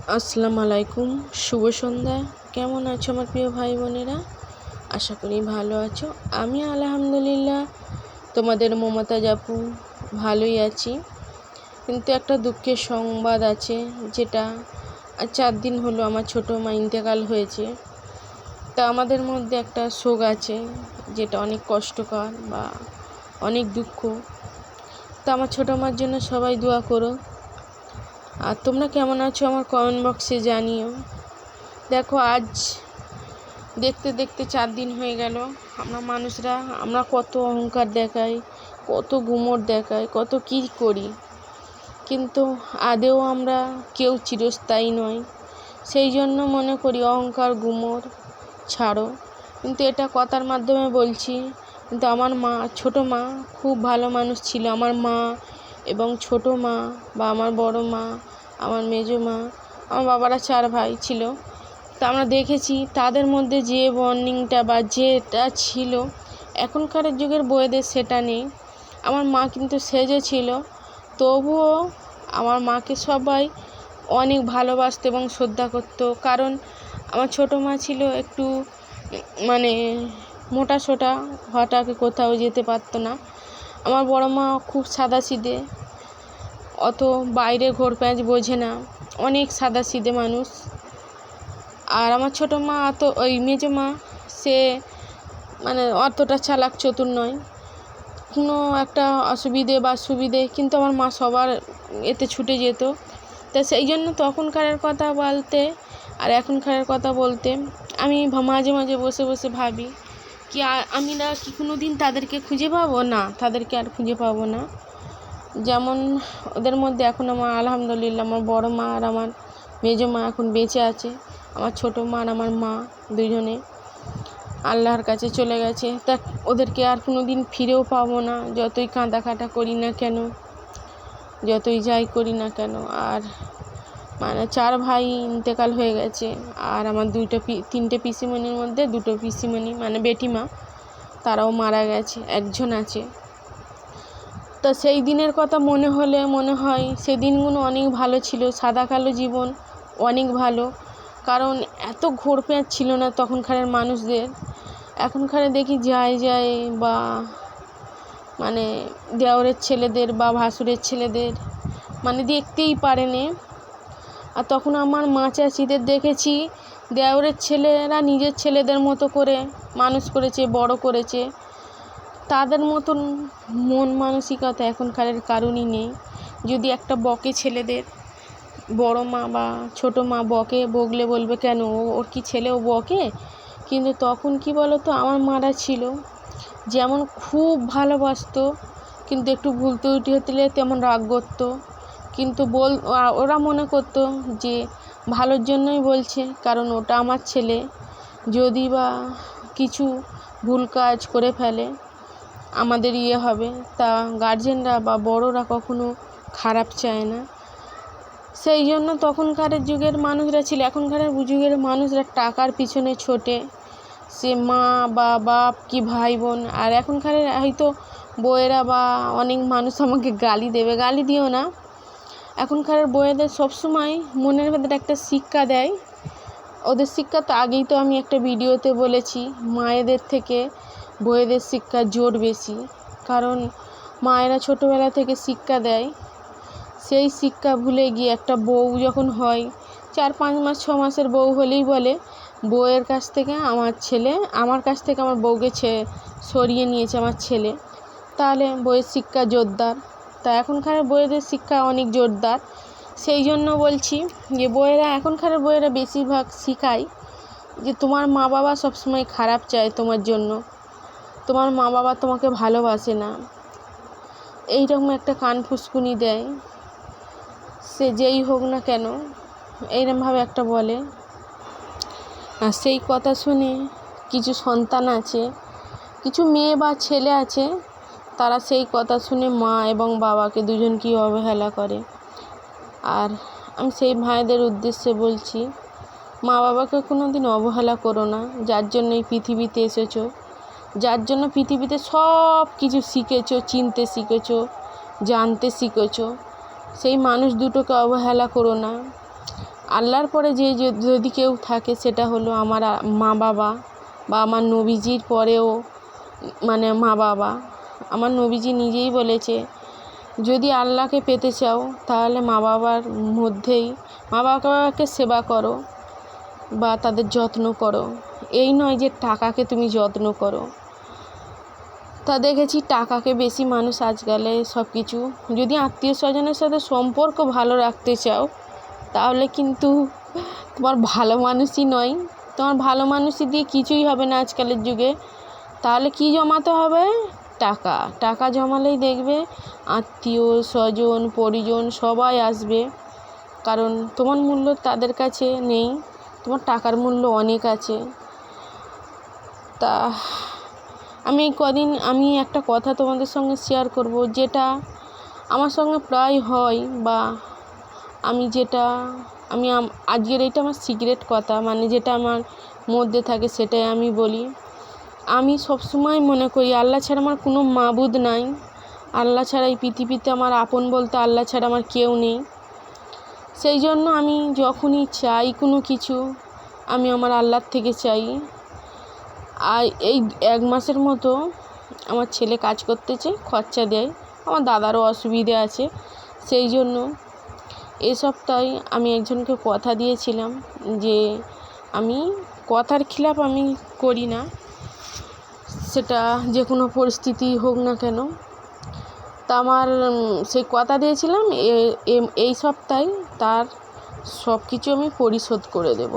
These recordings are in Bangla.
আসসালামু আলাইকুম, শুভ সন্ধ্যা। কেমন আছো আমার প্রিয় ভাই বোনেরা? আশা করি ভালো আছো। আমি আলহামদুলিল্লাহ তোমাদের মমতাজ আপু ভালোই আছি। কিন্তু একটা দুঃখের সংবাদ আছে, যেটা 4 দিন হলো আমার ছোটো মা ইন্তেকাল হয়েছে। তা আমাদের মধ্যে একটা শোক আছে, যেটা অনেক কষ্টকর বা অনেক দুঃখ। তা আমার ছোটো মার জন্য সবাই দোয়া করো। আর তোমরা কেমন আছো আমার কমেন্ট বক্সে জানিও। দেখো, আজ দেখতে দেখতে 4 দিন হয়ে গেল। আমরা মানুষরা কত অহংকার দেখাই, কত গুমর দেখাই, কত কী করি, কিন্তু আদেও আমরা কেউ চিরস্থায়ী নয়। সেই জন্য মনে করি অহংকার গুমর ছাড়ো। কিন্তু এটা কথার মাধ্যমে বলছি, কিন্তু আমার মা, ছোটো মা খুব ভালো মানুষ ছিল। আমার মা এবং ছোটো মা বা আমার বড় মা, আমার মেজো মা, আমার বাবারা 4 ভাই ছিল। তা আমরা দেখেছি তাদের মধ্যে যে বন্ডিংটা বা যেটা ছিল, এখনকার যুগের বউয়েদের সেটা নেই। আমার মা কিন্তু সেজেছিল, তবুও আমার মাকে সবাই অনেক ভালোবাসতো এবং শ্রদ্ধা করতো। কারণ আমার ছোটো মা ছিল একটু মোটা সোটা, হঠাৎ কোথাও যেতে পারতো না। আমার বড় মা খুব সাদাসিধে, অত বাইরে ঘোর প্যাঁচ বোঝে না, অনেক সাদাসিধে মানুষ। আর আমার ছোটো মা ওই মেজো মা, সে অতটা চালাক চতুর নয়। কোনো একটা অসুবিধে বা সুবিধে কিন্তু আমার মা সবার এতে ছুটে যেত। তা সেই জন্য তখনকারের কথা বলতে আর এখনকারের কথা বলতে আমি মাঝে মাঝে বসে বসে ভাবি কি আমরা কি কোনো দিন তাদেরকে খুঁজে পাবো না, তাদেরকে আর খুঁজে পাবো না। যেমন ওদের মধ্যে এখন আমার আলহামদুলিল্লাহ আমার বড় মা আর আমার মেজো মা এখন বেঁচে আছে। আমার ছোটো মা আর আমার মা দুজনে আল্লাহর কাছে চলে গেছে। তা ওদেরকে আর কোনো দিন ফিরেও পাবো না, যতই কাঁটা করি না কেন, যতই যাই করি না কেন। আর 4 ভাই ইন্তেকাল হয়ে গেছে। আর আমার 3টে পিসিমণির মধ্যে 2টো পিসিমণি বেটিমা, তারাও মারা গেছে, একজন আছে। তা সেই দিনের কথা মনে হলে মনে হয় সেই দিনগুলো অনেক ভালো ছিল, সাদা কালো জীবন অনেক ভালো। কারণ এত ঘোরপ্যাঁচ ছিল না তখনকারের মানুষদের। এখনকারে দেখি যায় বা দেওরের ছেলেদের বা ভাসুরের ছেলেদের দেখতেই পারে না। আর তখন আমার মা চাচিদের দেখেছি, দেওরের ছেলেরা নিজের ছেলেদের মতো করে মানুষ করেছে, বড় করেছে। তাদের মতন মন মানসিকতা এখনকারের কারণই নেই। যদি একটা বকে ছেলেদের, বড় মা বা ছোটো মা বকলে বলবে কেন, ওর কি ছেলেও বকে? কিন্তু তখন কি বলতো, আমার মারা ছিল যেমন খুব ভালোবাসতো, কিন্তু একটু ভুল ত্রুটি হলে তেমন রাগ করতো। কিন্তু ওরা মনে করতো যে ভালোর জন্যই বলছে, কারণ ওটা আমার ছেলে। যদি বা কিছু ভুল কাজ করে ফেলে আমাদের হবে। তা গার্জেনরা বা বড়রা কখনো খারাপ চায় না। সেই জন্য তখনকার যুগের মানুষরা ছিল। এখনকার যুগের মানুষরা টাকার পিছনে ছোটে, সে মা বা বাপ কি ভাই বোন। আর এখনকার হয়তো বউয়েরা বা অনেক মানুষ আমাকে গালি দেবে, গালি দিও না। এখনকার বউয়েদের সবসময় মনের ভেতরে একটা শিক্ষা দেয়। ওদের শিক্ষা তো আগেই তো আমি একটা ভিডিওতে বলেছি, মায়েদের থেকে বউয়েদের শিক্ষা জোর বেশি। কারণ মায়েরা ছোটোবেলা থেকে শিক্ষা দেয়, সেই শিক্ষা ভুলে গিয়ে একটা বউ যখন হয়, 4-5 মাস 6 মাসের বউ হলেই বলে বউয়ের কাছ থেকে আমার কাছ থেকে আমার বউকে সরিয়ে নিয়েছে আমার ছেলে। তাহলে বউয়ের শিক্ষা জোরদার। তা এখনকার বউয়েদের শিক্ষা অনেক জোরদার। সেই জন্য বলছি যে এখনকার বউয়েরা বেশিরভাগ শিখায় যে তোমার মা বাবা সবসময় খারাপ চায় তোমার জন্য, তোমার মা বাবা তোমাকে ভালোবাসে না, এইরকম একটা কান ফুসকুনি দেয়। সে যেই হোক না কেন এইরকমভাবে একটা বলে। আর সেই কথা শুনে কিছু সন্তান আছে, কিছু মেয়ে বা ছেলে আছে, তারা সেই কথা শুনে মা এবং বাবাকে দুজনকেই অবহেলা করে। আর আমি সেই ভাইদের উদ্দেশ্যে বলছি, মা বাবাকে কোনো দিন অবহেলা করো না। যার জন্য এই পৃথিবীতে এসেছো, যার জন্য পৃথিবীতে সব কিছু শিখেছো, চিনতে শিখেছো, জানতে শিখেছো, সেই মানুষ দুটোকে অবহেলা করো না। আল্লাহর পরে যদি কেউ থাকে সেটা হলো আমার মা বাবা বা আমার নবীজির পরেও মানে মা বাবা। আমার নবীজি নিজেই বলেছে, যদি আল্লাহকে পেতে চাও তাহলে মা বাবার মধ্যেই মা বাবাকে সেবা করো বা তাদের যত্ন করো। এই নয় যে টাকাকে তুমি যত্ন করো। তা দেখেছি টাকাকে বেশি মানুষ আজকালে সব কিছু, যদি আত্মীয় স্বজনের সাথে সম্পর্ক ভালো রাখতে চাও তাহলে কিন্তু তোমার ভালো মানুষই নয়, তোমার ভালো মানুষই দিয়ে কিছুই হবে না আজকালের যুগে। তাহলে কি জমাতে হবে? টাকা। টাকা জমালেই দেখবে আত্মীয় স্বজন পরিজন সবাই আসবে, কারণ তোমার মূল্য তাদের কাছে নেই, তোমার টাকার মূল্য অনেক আছে। তা আমি একটা কথা তোমাদের সঙ্গে শেয়ার করব, যেটা আমার সঙ্গে প্রায় হয়, বা আজকের এইটা আমার সিক্রেট কথা, মানে যেটা আমার মধ্যে থাকে সেটাই আমি বলি। আমি সবসময় মনে করি আল্লাহ ছাড়া আমার কোনো মাবুদ নাই, আল্লাহ ছাড়া এই পৃথিবীতে আমার আপন বলতে আল্লাহ ছাড়া আমার কেউ নেই। সেই জন্য আমি যখনই চাই কোনো কিছু আমি আমার আল্লাহর থেকে চাই। আর এই 1 মাসের মতো আমার ছেলে কাজ করতেছে, খরচা দেয়, আমার দাদারও অসুবিধে আছে, সেই জন্য এই সপ্তাহে আমি একজনকে কথা দিয়েছিলাম যে আমি কথার খিলাফ আমি করি না, সেটা যে কোনো পরিস্থিতি হোক না কেন। তা আমার সেই কথা দিয়েছিলাম এই সপ্তাহে তার সব কিছু আমি পরিশোধ করে দেব।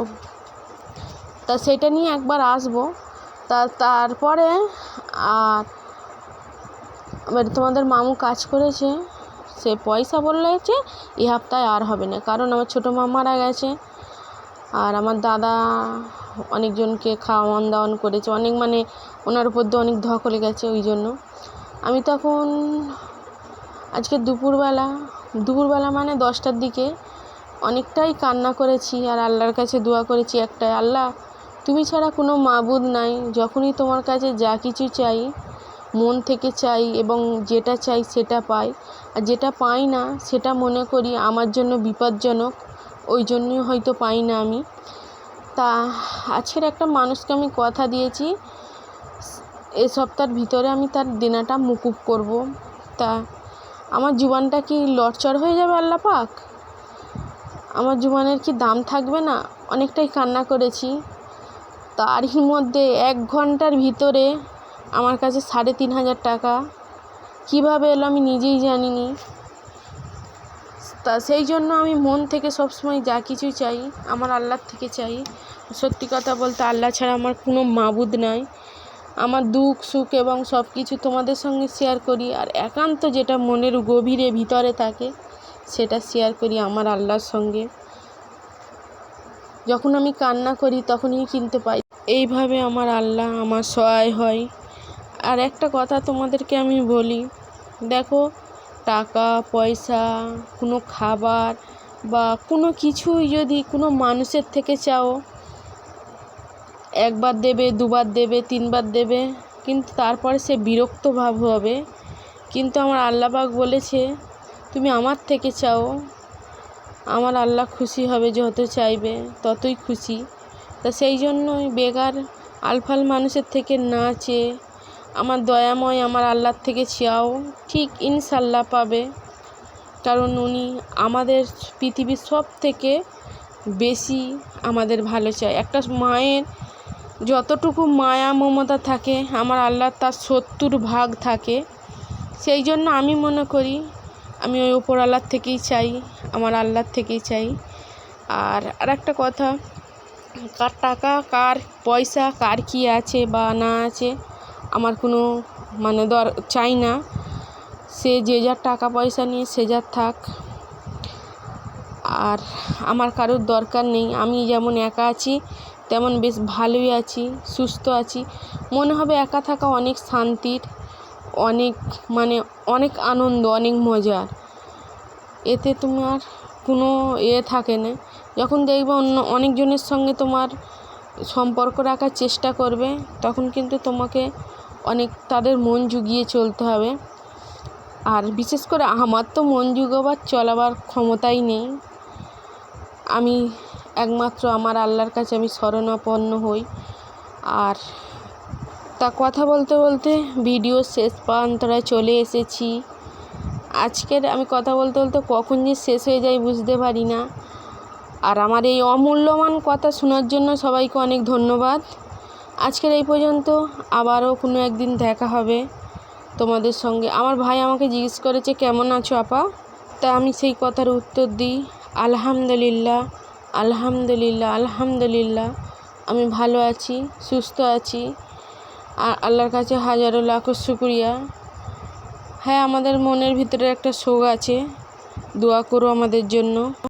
তা সেটা নিয়ে একবার আসবো। তারপরে আর তোমাদের মামু কাজ করেছে, সে পয়সা বলেছে এই সপ্তাহে আর হবে না, কারণ আমার ছোটো মা মারা গেছে আর আমার দাদা অনেকজনকে খাওয়ান দাওয়ান করেছে, অনেক মানে ওনার উপর দিয়ে অনেক ধকলে গেছে। ওই জন্য আমি তখন আজকে দুপুরবেলা মানে 10টার দিকে অনেকটাই কান্না করেছি আর আল্লাহর কাছে দোয়া করেছি একটাই, আল্লাহ তুমি ছাড়া কোনো মাবুদ নাই, যখনই তোমার কাছে যা কিছু চাই মন থেকে চাই এবং যেটা চাই সেটা পাই, আর যেটা পাই না সেটা মনে করি আমার জন্য বিপজ্জনক, ওই জন্যই হয়তো পাই না আমি। তা আজকের একটা মানুষকে আমি কথা দিয়েছি এই সপ্তাহের ভিতরে আমি তার দেনাটা মুকুব করব। তা আমার জীবনটা কি লড়চড় হয়ে যাবে আল্লাহ পাক? আমার জীবনের কি দাম থাকবে না? অনেকটাই কান্না করেছি। তারই মধ্যে 1 ঘন্টার ভিতরে আমার কাছে 3,500 টাকা কীভাবে এলো আমি নিজেই জানিনি। তা সেই জন্য আমি মন থেকে সবসময় যা কিছু চাই আমার আল্লাহর থেকে চাই। সত্যি কথা বলতে আল্লাহ ছাড়া আমার কোনো মাবুদ নাই। আমার দুঃখ সুখ এবং সব কিছু তোমাদের সঙ্গে শেয়ার করি, আর একান্ত যেটা মনের গভীরে ভিতরে থাকে সেটা শেয়ার করি আমার আল্লাহর সঙ্গে। যখন আমি কান্না করি তখনই কিনতে পাই, এইভাবে আমার আল্লাহ আমার সহায় হয়। আর একটা কথা তোমাদেরকে আমি বলি, দেখো টাকা পয়সা কোনো খাবার বা কোনো কিছুই যদি কোনো মানুষের থেকে চাও, 1 বার দেবে 2 বার দেবে 3 বার দেবে, কিন্তু তারপরে সে বিরক্ত ভাব হবে। কিন্তু আমার আল্লাহ পাক বলেছে তুমি আমার থেকে চাও, আমার আল্লাহ খুশি হবে, যত চাইবে ততই খুশি। তা সেই জন্যই বেকার আলফাল মানুষের থেকে না চেয়ে আমার দয়াময় আমার আল্লাহর থেকে চাও, ঠিক ইনশাল্লাহ পাবে। কারণ উনি আমাদের পৃথিবীর সব থেকে বেশি আমাদের ভালো চায়। একটা মায়ের যতটুকু মায়া মমতা থাকে আমার আল্লাহর তার 70 ভাগ থাকে। সেই জন্য আমি মনে করি আমি ওই উপরওয়ালার থেকেই চাই, আমার আল্লাহর থেকেই চাই। আর একটা কথা, কার টাকা কার পয়সা কার কী আছে বা না আছে আমার কোনো মানে চাই না, সে যে যার টাকা পয়সা নিয়ে সে যার থাক, আর আমার কারোর দরকার নেই। আমি যেমন একা আছি তেমন বেশ ভালোই আছি, সুস্থ আছি। মনে হবে একা থাকা অনেক শান্তির, অনেক আনন্দ, অনেক মজার। এতে তোমার কোনো থাকে না। যখন দেখবে অনেকজনের সঙ্গে তোমার সম্পর্ক রাখার চেষ্টা করবে তখন কিন্তু তোমাকে অনেক তাদের মন জুগিয়ে চলতে হবে। আর বিশেষ করে আমার তো মন জুগোবার চলাবার ক্ষমতাই নেই। আমি একমাত্র আমার আল্লাহর কাছে আমি শরণাপন্ন হই। আর তা কথা বলতে বলতে ভিডিও শেষ প্রান্তরায় চলে এসেছি। আজকের আমি কথা বলতে বলতে কখন যে শেষ হয়ে যায় বুঝতে পারি না। আর আমার এই অমূল্যবান কথা শোনার জন্য সবাইকে অনেক ধন্যবাদ। আজকের এই পর্যন্ত, আবারও কোনো একদিন দেখা হবে তোমাদের সঙ্গে। আমার ভাই আমাকে জিজ্ঞেস করেছে কেমন আছো আপা, তা আমি সেই কথার উত্তর দিই আলহামদুলিল্লাহ, আলহামদুলিল্লাহ, আলহামদুলিল্লাহ। আমি ভালো আছি, সুস্থ আছি, আর আল্লাহর কাছে হাজারো লাখো শুকরিয়া। হ্যাঁ, আমাদের মনের ভিতরে একটা শোক আছে, দোয়া করো আমাদের জন্য।